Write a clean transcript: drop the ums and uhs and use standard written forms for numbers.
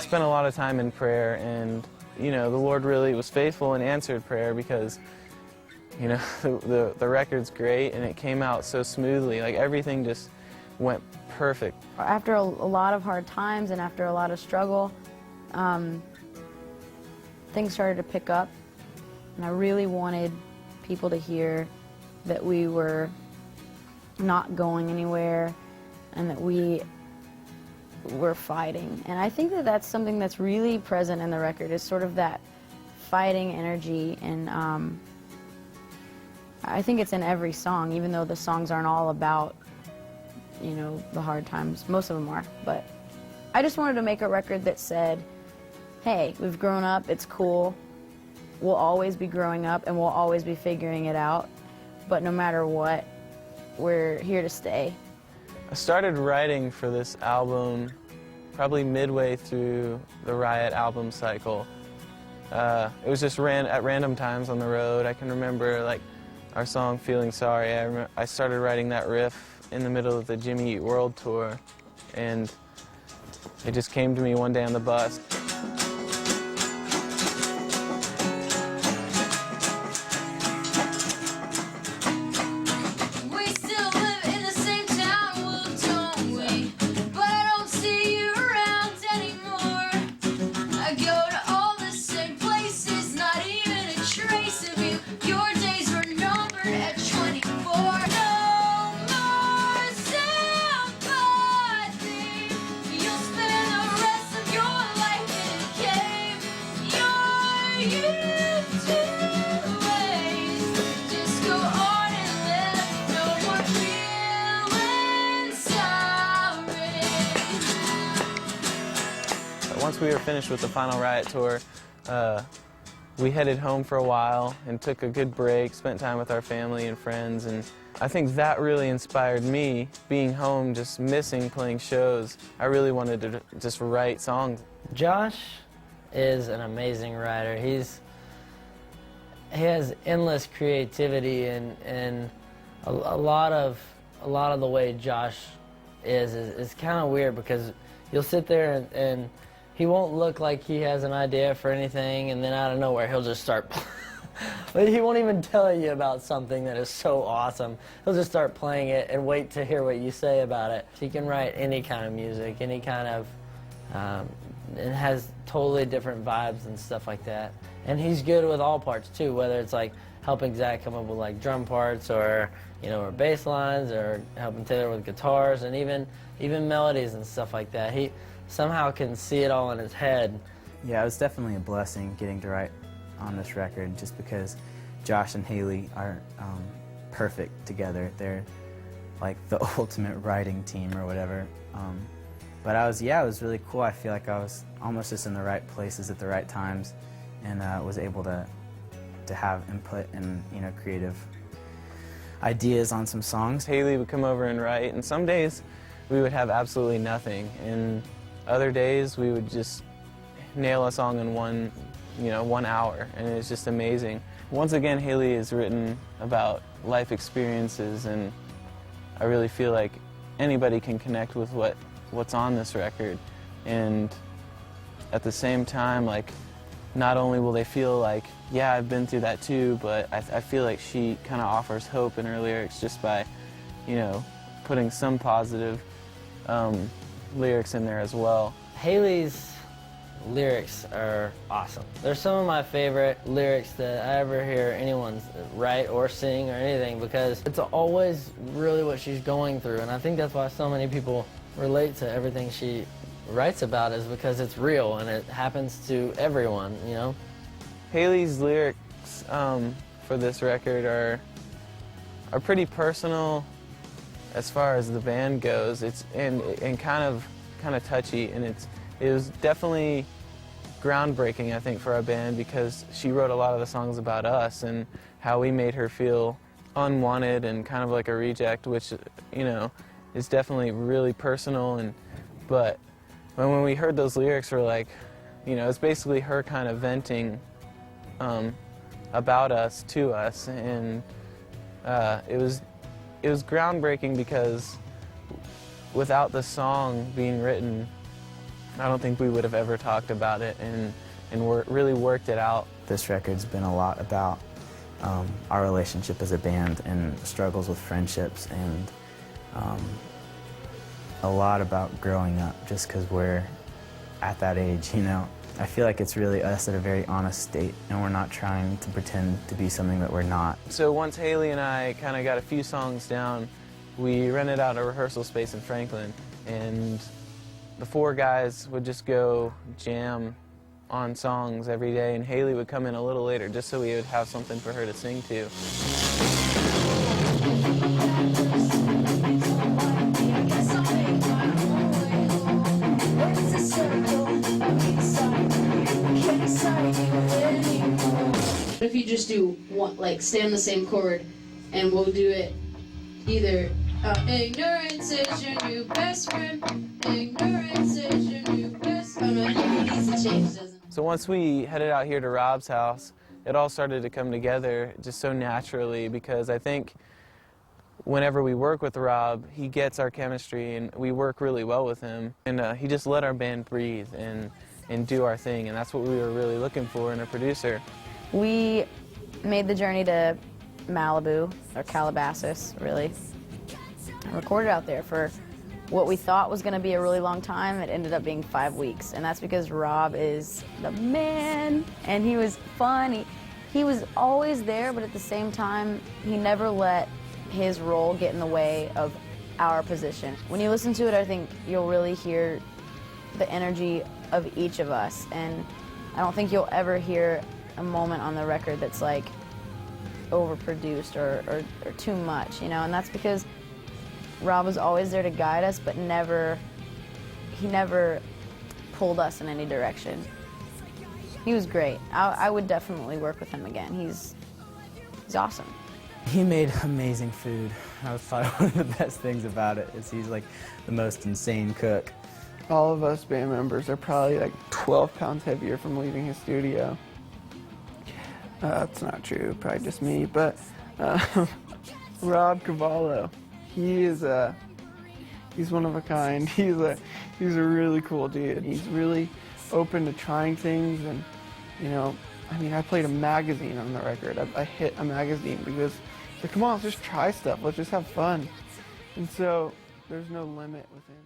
spent a lot of time in prayer, and you know, the Lord really was faithful and answered prayer because, you know, the record's great and it came out so smoothly. Like everything just went perfect. After a lot of hard times and after a lot of struggle, things started to pick up, and I really wanted people to hear that we were not going anywhere and that we were fighting. And I think that that's something that's really present in the record, is sort of that fighting energy. And I think it's in every song, even though the songs aren't all about, you know, the hard times. Most of them are. But I just wanted to make a record that said, hey, we've grown up, it's cool, we'll always be growing up and we'll always be figuring it out, but no matter what, we're here to stay. I started writing for this album probably midway through the Riot album cycle. It was just at random times on the road. I can remember like our song Feeling Sorry. I started writing that riff in the middle of the Jimmy Eat World tour, and it just came to me one day on the bus. Once we were finished with the final Riot tour, we headed home for a while and took a good break, spent time with our family and friends, and I think that really inspired me. Being home, just missing playing shows, I really wanted to just write songs. Josh is an amazing writer. He has endless creativity, and a lot of the way Josh is kind of weird, because you'll sit there and he won't look like he has an idea for anything, and then out of nowhere he'll just start but he won't even tell you about something that is so awesome. He'll just start playing it and wait to hear what you say about it. He can write any kind of music, any kind of, it has totally different vibes and stuff like that. And he's good with all parts too, whether it's like helping Zach come up with like drum parts, or, you know, or bass lines, or helping Taylor with guitars, and even melodies and stuff like that. He somehow can see it all in his head. Yeah, it was definitely a blessing getting to write on this record, just because Josh and Haley are perfect together. They're like the ultimate writing team or whatever. But it was really cool. I feel like I was almost just in the right places at the right times, and was able to have input and, you know, creative ideas on some songs. Haley would come over and write, and some days we would have absolutely nothing, and other days we would just nail a song in one hour, and it's just amazing. Once again, Haley has written about life experiences, and I really feel like anybody can connect with what's on this record, and at the same time, like, not only will they feel like, yeah, I've been through that too, but I feel like she kind of offers hope in her lyrics just by, you know, putting some positive lyrics in there as well. Haley's lyrics are awesome. They're some of my favorite lyrics that I ever hear anyone write or sing or anything, because it's always really what she's going through, and I think that's why so many people relate to everything she writes about, is because it's real and it happens to everyone, you know? Haley's lyrics for this record are pretty personal as far as the band goes. It's and kind of touchy, and it was definitely groundbreaking, I think, for our band, because she wrote a lot of the songs about us and how we made her feel unwanted and kind of like a reject, which, you know, is definitely really personal. But when we heard those lyrics, we're like, you know, it's basically her kind of venting about us to us, and it was groundbreaking, because without the song being written I don't think we would have ever talked about it and really worked it out. This record's been a lot about our relationship as a band and struggles with friendships, and a lot about growing up just because we're at that age, you know. I feel like it's really us at a very honest state, and we're not trying to pretend to be something that we're not. So once Haley and I kind of got a few songs down, we rented out a rehearsal space in Franklin, and the four guys would just go jam on songs every day, and Haley would come in a little later just so we would have something for her to sing to. If you just do one, like stay on the same chord, and we'll do it either ignorance is your new best friend, ignorance is your new best friend. Oh no, it needs to change, doesn't it? So once we headed out here to Rob's house, it all started to come together just so naturally, because I think whenever we work with Rob, he gets our chemistry and we work really well with him. And he just let our band breathe and do our thing, and that's what we were really looking for in a producer. We made the journey to Malibu, or Calabasas, really, and recorded out there for what we thought was going to be a really long time. It ended up being 5 weeks, and that's because Rob is the man, and he was fun. He was always there, but at the same time, he never let his role get in the way of our position. When you listen to it, I think you'll really hear the energy of each of us, and I don't think you'll ever hear a moment on the record that's like overproduced or too much, you know, and that's because Rob was always there to guide us, but he never pulled us in any direction. He was great. I would definitely work with him again. He's awesome. He made amazing food. That was probably one of the best things about it, is he's like the most insane cook. All of us band members are probably like 12 pounds heavier from leaving his studio. That's not true, probably just me, but Rob Cavallo, he's one of a kind. He's a really cool dude. He's really open to trying things, and you know, I mean, I played a magazine on the record. I hit a magazine because he's like, come on, let's just try stuff. Let's just have fun. And so there's no limit with him.